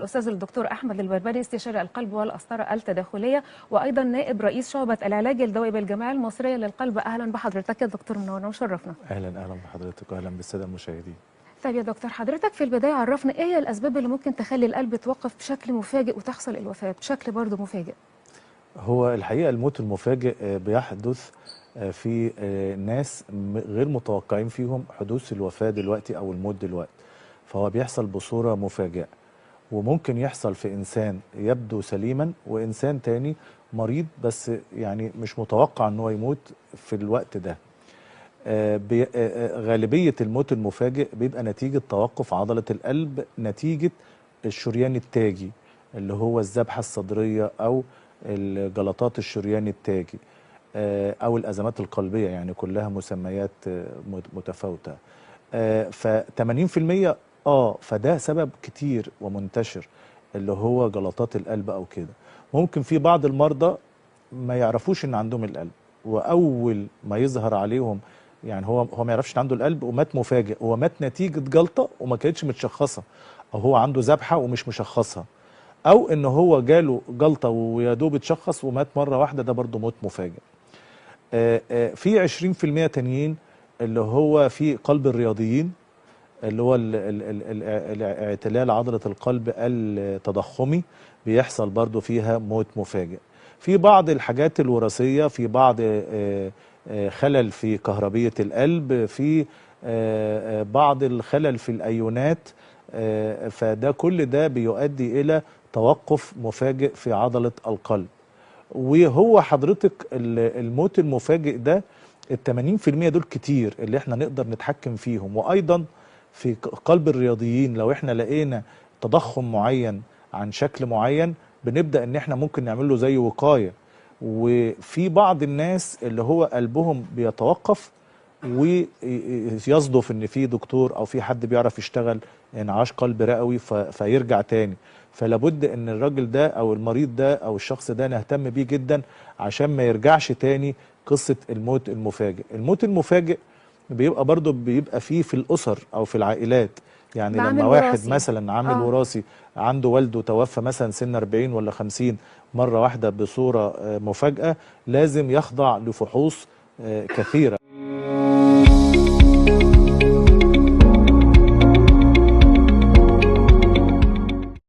الأستاذ الدكتور أحمد البربري استشاري القلب والأسطرة التداخلية وأيضا نائب رئيس شعبة العلاج الدوائي بالجمعية المصرية للقلب. أهلا بحضرتك يا دكتور، منورنا وشرفنا. اهلا بحضرتك واهلا بالساده المشاهدين. طيب يا دكتور، حضرتك في البداية عرفنا إيه هي الأسباب اللي ممكن تخلي القلب يتوقف بشكل مفاجئ وتحصل الوفاة بشكل برضه مفاجئ؟ هو الحقيقه الموت المفاجئ بيحدث في ناس غير متوقعين فيهم حدوث الوفاه دلوقتي او الموت دلوقتي، فهو بيحصل بصوره مفاجئه، وممكن يحصل في انسان يبدو سليما وانسان تاني مريض بس يعني مش متوقع ان هو يموت في الوقت ده. غالبيه الموت المفاجئ بيبقى نتيجه توقف عضله القلب نتيجه الشريان التاجي اللي هو الذبحه الصدريه او الجلطات الشريان التاجي او الازمات القلبيه، يعني كلها مسميات متفاوته. ف 80% فده سبب كتير ومنتشر اللي هو جلطات القلب او كده. ممكن في بعض المرضى ما يعرفوش ان عندهم القلب، واول ما يظهر عليهم يعني هو ما يعرفش ان عنده القلب ومات مفاجئ، هو مات نتيجه جلطه وما كانتش متشخصه، او هو عنده ذبحه ومش مشخصها، او ان هو جاله جلطه ويا دوب اتشخص ومات مره واحده، ده برضه موت مفاجئ. في 20% تانيين اللي هو في قلب الرياضيين، اللي هو اعتلال عضله القلب التضخمي، بيحصل برضه فيها موت مفاجئ. في بعض الحاجات الوراثيه، في بعض خلل في كهربيه القلب، في بعض الخلل في الايونات، فده كل ده بيؤدي الى توقف مفاجئ في عضله القلب. وهو حضرتك الموت المفاجئ ده ال 80% دول كتير اللي احنا نقدر نتحكم فيهم. وايضا في قلب الرياضيين لو احنا لقينا تضخم معين عن شكل معين، بنبدأ ان احنا ممكن نعمل له زي وقاية. وفي بعض الناس اللي هو قلبهم بيتوقف ويصدف ان في دكتور او في حد بيعرف يشتغل انعاش قلب رئوي فيرجع تاني، فلابد ان الراجل ده او المريض ده او الشخص ده نهتم بيه جدا عشان ما يرجعش تاني قصة الموت المفاجئ. الموت المفاجئ بيبقى فيه في الاسر او في العائلات، يعني لما واحد مثلا عامل وراثي عنده والده توفى مثلا سن 40 ولا 50 مره واحده بصوره مفاجاه، لازم يخضع لفحوص كثيره